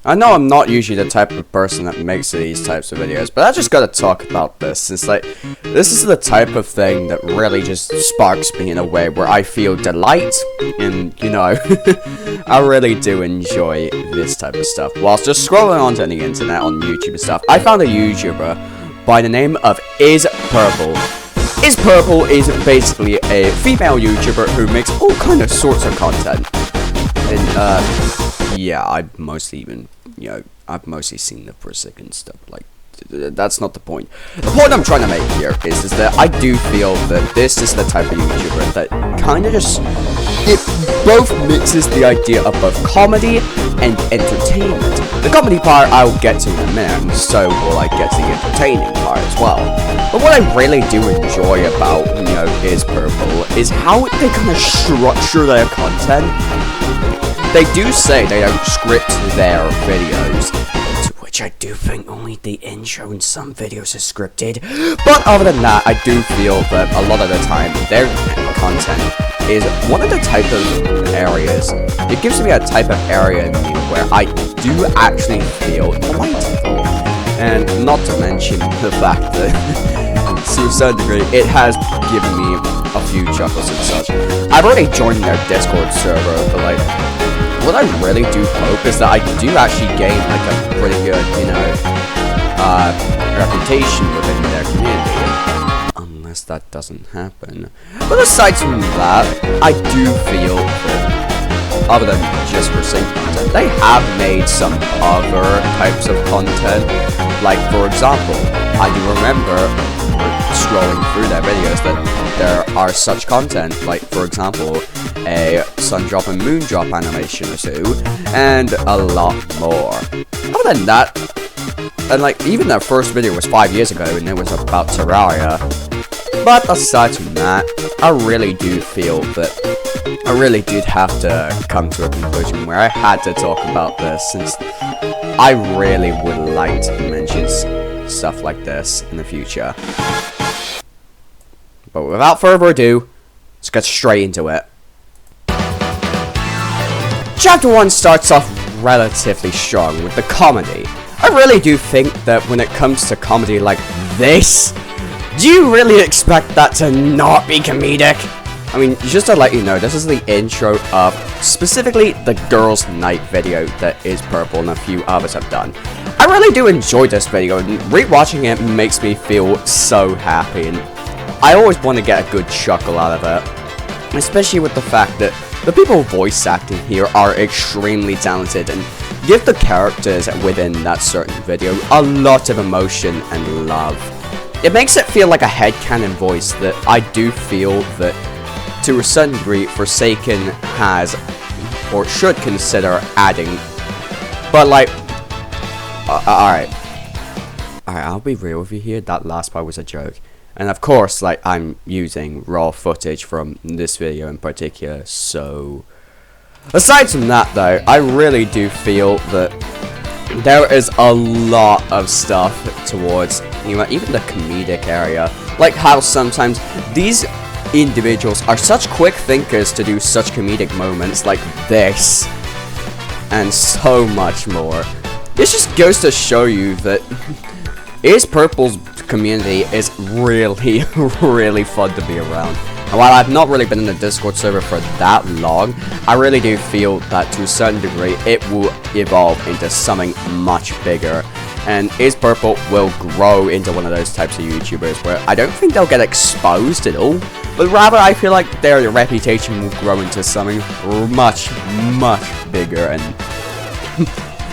I know I'm not usually the type of person that makes these types of videos, but I just gotta talk about this, since, like, this is the type of thing that really just sparks me in a way where I feel delight, and, you know, I really do enjoy this type of stuff. Whilst just scrolling onto the internet on YouTube and stuff, I found a YouTuber by the name of Is Purple. Is Purple is basically a female YouTuber who makes all kind of sorts of content. And, yeah, I've mostly seen the Physic and stuff, like, that's not the point. The point I'm trying to make here is that I do feel that this is the type of YouTuber that kind of just, it both mixes the idea of both comedy and entertainment. The comedy part I'll get to in a minute, and so will I get to the entertaining part as well. But what I really do enjoy about, you know, Is Purple is how they kind of structure their content. They do say they don't script their videos, to which I do think only the intro in some videos is scripted. But other than that, I do feel that a lot of the time, their content is one of the type of areas, it gives me a type of area in me where I do actually feel delightful. And not to mention the fact that, to a certain degree, it has given me a few chuckles and such. I've already joined their Discord server, but, like, what I really do hope is that I do actually gain, like, a pretty good, you know, reputation within their community. Unless that doesn't happen. But aside from that, I do feel that, other than just for sync content, they have made some other types of content. Like, for example, I do remember scrolling through their videos that there are such content, like, for example, a sun drop and moon drop animation or two, and a lot more. Other than that, and, like, even their first video was 5 years ago, and it was about Terraria. But aside from that, I really do feel that I really did have to come to a conclusion where I had to talk about this, since I really would like to mention stuff like this in the future. But without further ado, let's get straight into it. Chapter 1 starts off relatively strong with the comedy. I really do think that when it comes to comedy like this, do you really expect that to not be comedic? I mean, just to let you know, this is the intro of specifically the Girls' Night video that Is Purple and a few others have done. I really do enjoy this video, and rewatching it makes me feel so happy, and I always want to get a good chuckle out of it. Especially with the fact that the people voice acting here are extremely talented and give the characters within that certain video a lot of emotion and love. It makes it feel like a headcanon voice that I do feel that, to a certain degree, Forsaken has, or should consider adding. But, like, alright, I'll be real with you here, that last part was a joke. And of course, like, I'm using raw footage from this video in particular, so... Aside from that, though, I really do feel that there is a lot of stuff towards, you know, even the comedic area. Like how sometimes these individuals are such quick thinkers to do such comedic moments like this, and so much more. This just goes to show you that Is Purple's community is really, really fun to be around. And while I've not really been in the Discord server for that long, I really do feel that to a certain degree it will evolve into something much bigger. And Is Purple will grow into one of those types of YouTubers where I don't think they'll get exposed at all, but rather I feel like their reputation will grow into something much, much bigger, and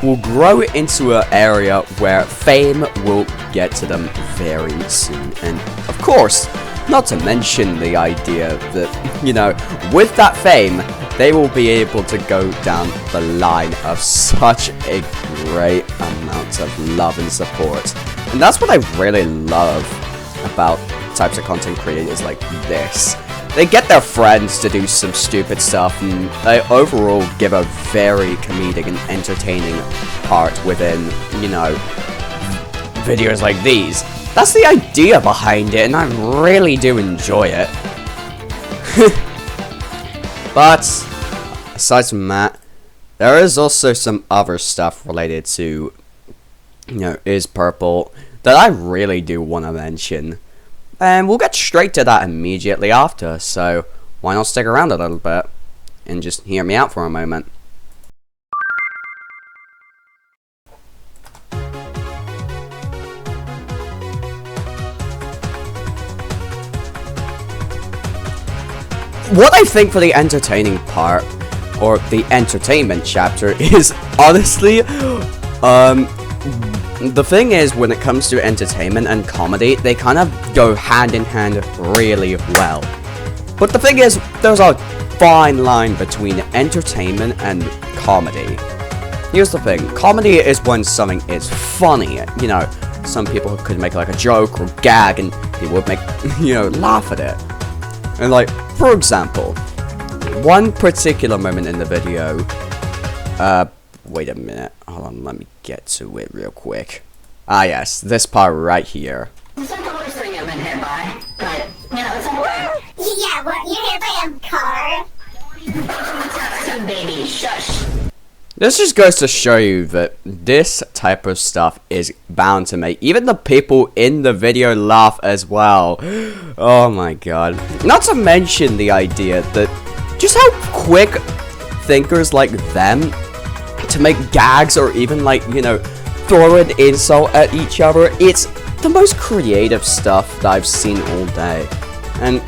will grow into an area where fame will get to them very soon. And of course, not to mention the idea that, you know, with that fame, they will be able to go down the line of such a great amount of love and support. And that's what I really love about types of content creators like this. They get their friends to do some stupid stuff, and they overall give a very comedic and entertaining part within, you know, videos like these. That's the idea behind it, and I really do enjoy it. But aside from that, there is also some other stuff related to, Is Purple that I really do want to mention. And we'll get straight to that immediately after, so why not stick around a little bit and just hear me out for a moment. What I think for the entertaining part, or the entertainment chapter, is honestly, the thing is, when it comes to entertainment and comedy, they kind of go hand in hand really well. But the thing is, there's a fine line between entertainment and comedy. Here's the thing, comedy is when something is funny, some people could make like a joke or gag and people would make, laugh at it. And like, for example, one particular moment in the video, wait a minute, hold on, let me get to it real quick. Ah yes, this part right here. It's not the worst thing I've been hit by, but, it's alright. Yeah, what, you're hit by a car? Baby, shush. This just goes to show you that this type of stuff is bound to make even the people in the video laugh as well. Oh my god. Not to mention the idea that just how quick thinkers like them to make gags or even like, throw an insult at each other. It's the most creative stuff that I've seen all day. And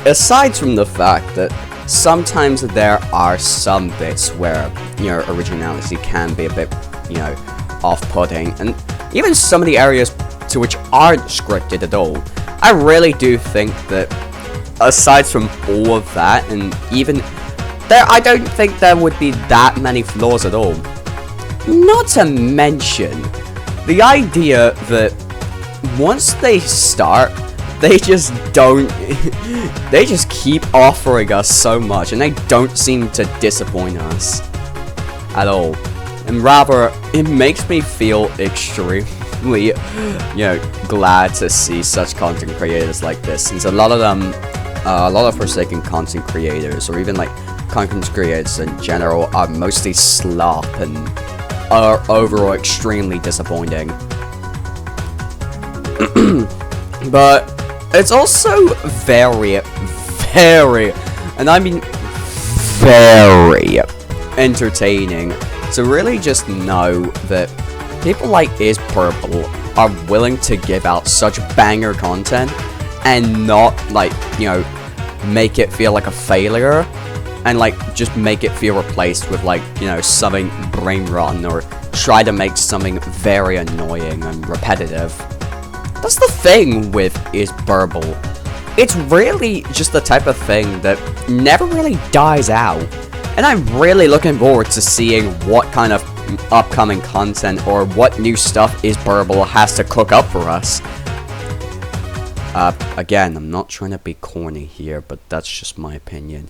aside from the fact that sometimes there are some bits where, originality can be a bit, off-putting, and even some of the areas to which aren't scripted at all, I really do think that, aside from all of that, and even there, I don't think there would be that many flaws at all. Not to mention the idea that once they start, they just don't, they just keep offering us so much, and they don't seem to disappoint us at all. And rather, it makes me feel extremely, glad to see such content creators like this, since a lot of them, a lot of Forsaken content creators, or even like content creators in general, are mostly slop and are overall extremely disappointing. But it's also very, and I mean very entertaining to really just know that people like Is Purple are willing to give out such banger content and not like, make it feel like a failure and like just make it feel replaced with like, something brain rotten or try to make something very annoying and repetitive. That's the thing with Is Purple. It's really just the type of thing that never really dies out. And I'm really looking forward to seeing what kind of upcoming content or what new stuff Is Purple has to cook up for us. Again, I'm not trying to be corny here, but that's just my opinion.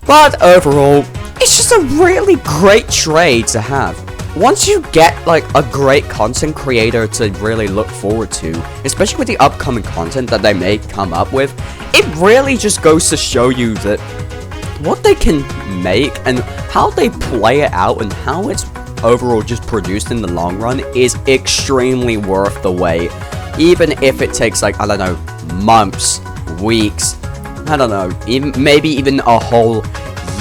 But overall, it's just a really great trade to have. Once you get like a great content creator to really look forward to, especially with the upcoming content that they may come up with, it really just goes to show you that what they can make and how they play it out and how it's overall just produced in the long run is extremely worth the wait. Even if it takes like, I don't know, months, weeks, I don't know, maybe even a whole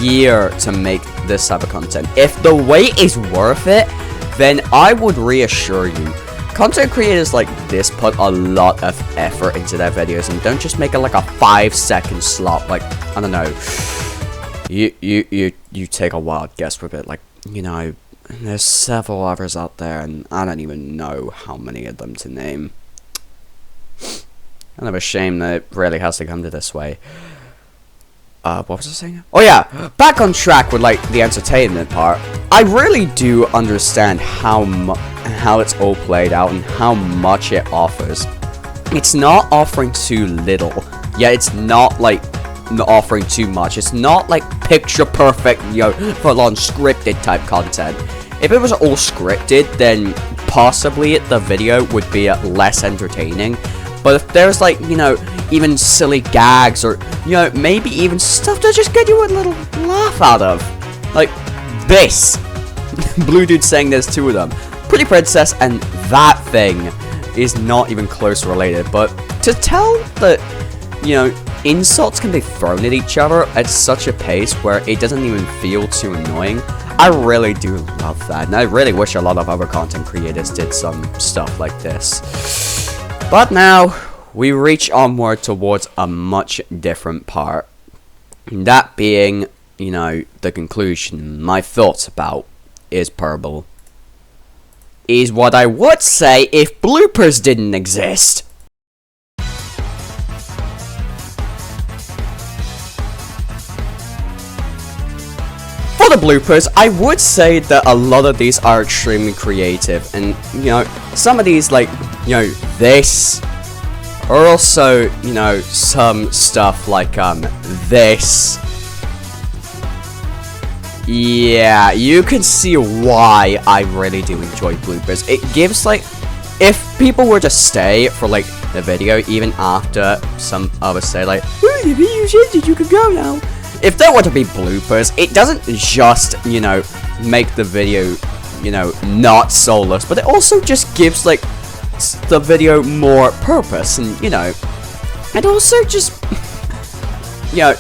year to make this type of content. If the wait is worth it, then I would reassure you, content creators like this put a lot of effort into their videos and don't just make it like a 5-second slot. Like, I don't know, you take a wild guess with it. Like, there's several others out there and I don't even know how many of them to name. Kind of a shame that it really has to come to this way. What was I saying? Oh yeah, back on track with like the entertainment part. I really do understand how it's all played out and how much it offers. It's not offering too little, yet it's not like offering too much. It's not like picture perfect, full-on scripted type content. If it was all scripted, then possibly the video would be less entertaining. But if there's like, even silly gags or, maybe even stuff to just get you a little laugh out of, like, this. Blue dude saying there's two of them. Pretty Princess and that thing is not even close related, but to tell that, you know, insults can be thrown at each other at such a pace where it doesn't even feel too annoying, I really do love that, and I really wish a lot of other content creators did some stuff like this. But now, we reach onward towards a much different part. That being, you know, the conclusion, my thoughts about Is Purple. Is what I would say if bloopers didn't exist. For the bloopers, I would say that a lot of these are extremely creative, and, you know, some of these, like, you know, this, or also, you know, some stuff like, this. Yeah, you can see why I really do enjoy bloopers. It gives, like, if people were to stay for, like, the video, even after some others say, like, the video's ended, you can go now. If there were to be bloopers, it doesn't just, you know, make the video, you know, not soulless, but it also just gives, like, the video more purpose, and, you know, and also just, you know,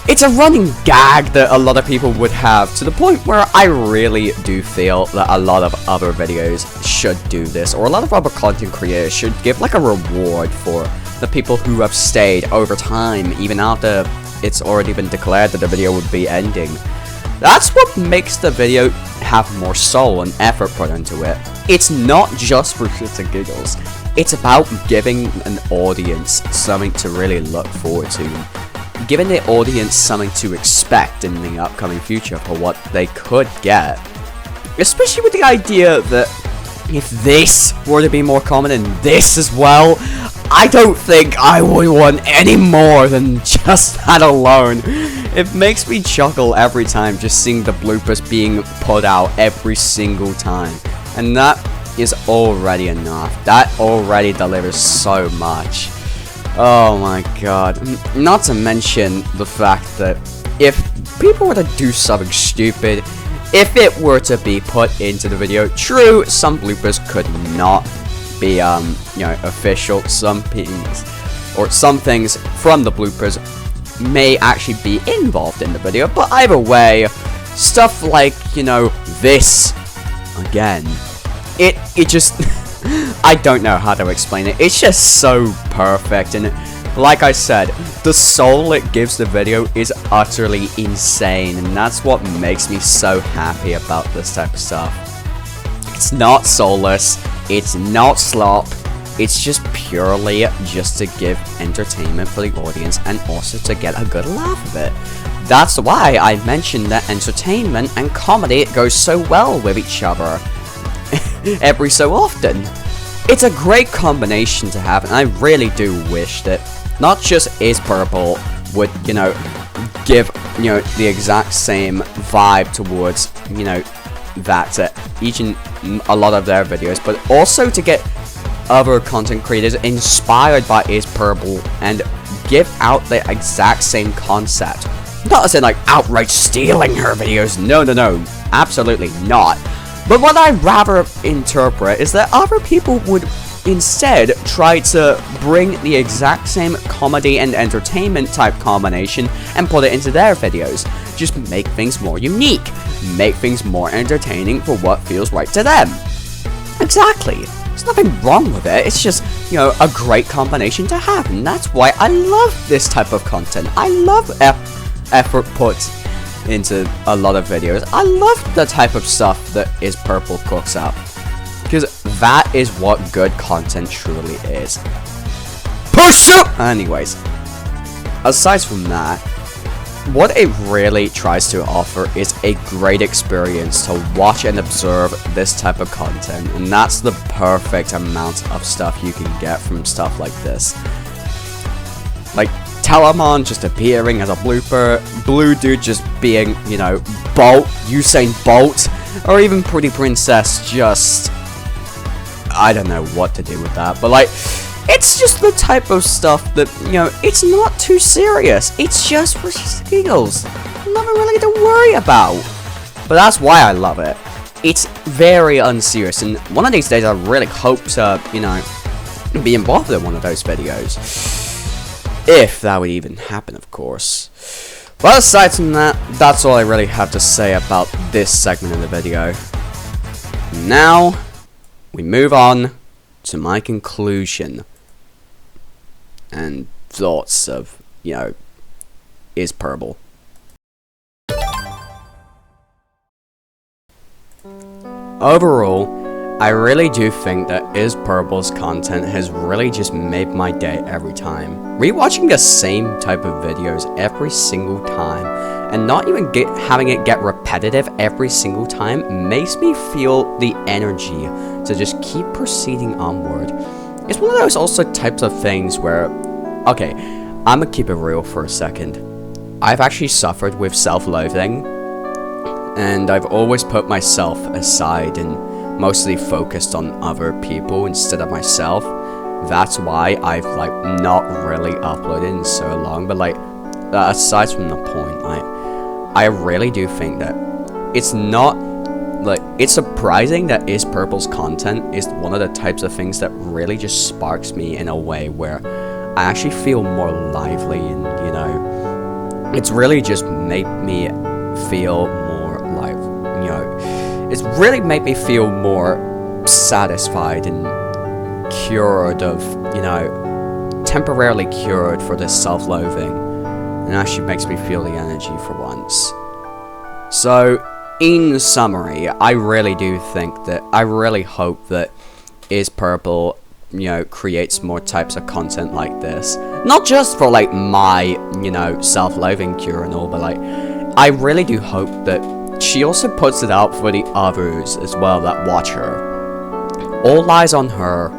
it's a running gag that a lot of people would have, to the point where I really do feel that a lot of other videos should do this, or a lot of other content creators should give, like, a reward for the people who have stayed over time, even after it's already been declared that the video would be ending. That's what makes the video have more soul and effort put into it. It's not just for shits and giggles. It's about giving an audience something to really look forward to. Giving the audience something to expect in the upcoming future for what they could get. Especially with the idea that if this were to be more common and this as well, I don't think I would want any more than just that alone. It makes me chuckle every time just seeing the bloopers being put out every single time. And that is already enough. That already delivers so much. Oh my god. Not to mention the fact that if people were to do something stupid, if it were to be put into the video, true, some bloopers could not be, you know, official. Some things, or some things from the bloopers may actually be involved in the video, but either way, stuff like, you know, this, again, it just, I don't know how to explain it, it's just so perfect, and like I said, the soul it gives the video is utterly insane, and that's what makes me so happy about this type of stuff. It's not soulless, it's not slop, it's just purely just to give entertainment for the audience and also to get a good laugh of it. That's why I mentioned that entertainment and comedy goes so well with each other every so often. It's a great combination to have, and I really do wish that not just Is Purple would, you know, give, you know, the exact same vibe towards, you know, that each and a lot of their videos, but also to get other content creators inspired by Is Purple and give out the exact same concept. Not as in, like, outright stealing her videos, no, absolutely not. But what I'd rather interpret is that other people would instead try to bring the exact same comedy and entertainment type combination and put it into their videos. Just make things more unique, make things more entertaining for what feels right to them. Exactly. There's nothing wrong with it, it's just, you know, a great combination to have, and that's why I love this type of content. I love effort put into a lot of videos. I love the type of stuff that Is Purple cooks up, because that is what good content truly is. Push up! Anyways, aside from that, what it really tries to offer is a great experience to watch and observe this type of content, and that's the perfect amount of stuff you can get from stuff like this. Like Telemon just appearing as a blooper, Blue Dude just being, you know, Usain Bolt, or even Pretty Princess just, I don't know what to do with that, but like, it's just the type of stuff that, you know, it's not too serious. It's just for giggles. Nothing really to worry about. But that's why I love it. It's very unserious, and one of these days I really hope to, you know, be involved in one of those videos. If that would even happen, of course. But aside from that, that's all I really have to say about this segment of the video. Now, we move on to my conclusion and thoughts of, you know, Is Purple. Overall, I really do think that Is Purple's content has really just made my day every time. Rewatching the same type of videos every single time, and not even having it get repetitive every single time, makes me feel the energy to just keep proceeding onward. It's one of those also types of things where, okay, I'ma keep it real for a second. I've actually suffered with self-loathing, and I've always put myself aside and mostly focused on other people instead of myself. That's why I've like not really uploaded in so long. But like, aside from the point, like, I really do think that it's not like, it's surprising that Is Purple's content is one of the types of things that really just sparks me in a way where I actually feel more lively, and you know, it's really just made me feel more like, you know, it's really made me feel more satisfied and cured of, you know, temporarily cured for this self-loathing, and actually makes me feel the energy for once. So, in summary, I really do think that, I really hope that Is Purple, you know, creates more types of content like this. Not just for like my, you know, self-loathing cure and all, but like, I really do hope that she also puts it out for the others as well that watch her. All lies on her,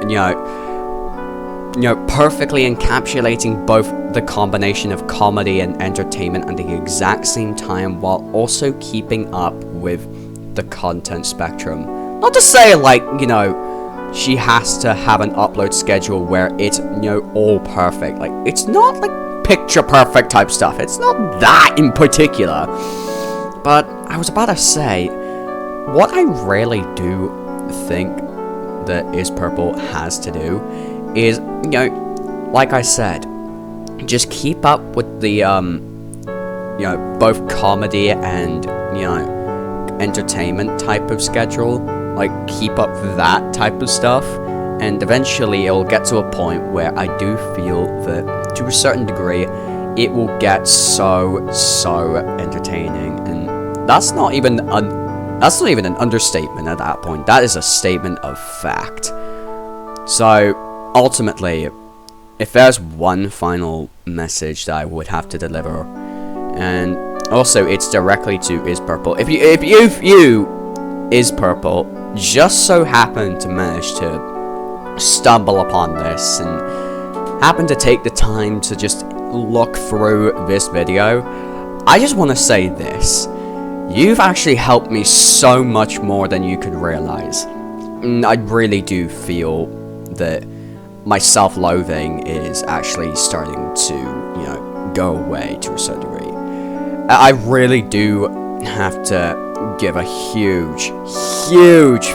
you know, perfectly encapsulating both the combination of comedy and entertainment at the exact same time, while also keeping up with the content spectrum. Not to say like, you know, she has to have an upload schedule where it's, you know, all perfect. Like, it's not like picture perfect type stuff. It's not that in particular. But I was about to say, what I really do think that Is Purple has to do is, you know, like I said, just keep up with the, you know, both comedy and, you know, entertainment type of schedule. Like, keep up that type of stuff, and eventually it'll get to a point where I do feel that, to a certain degree, it will get so entertaining, and that's not even an understatement at that point. That is a statement of fact. So, ultimately, if there's one final message that I would have to deliver, and also it's directly to Is Purple. If you Is Purple just so happen to manage to stumble upon this and happen to take the time to just look through this video, I just want to say this: you've actually helped me so much more than you could realize. I really do feel that my self-loathing is actually starting to, you know, go away to a certain degree. I really do have to give a huge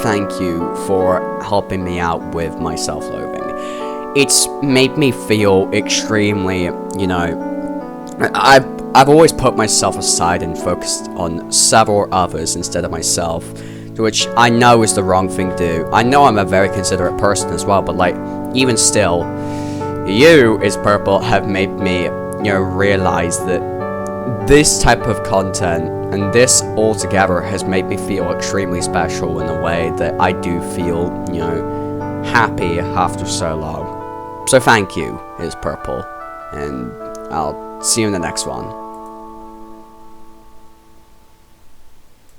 thank you for helping me out with my self-loathing. It's made me feel extremely, you know, I've always put myself aside and focused on several others instead of myself, to which I know is the wrong thing to do. I know I'm a very considerate person as well, but like, even still, you, Is Purple, have made me, you know, realize that this type of content and this altogether has made me feel extremely special in a way that I do feel, you know, happy after so long. So thank you, Is Purple, and I'll see you in the next one.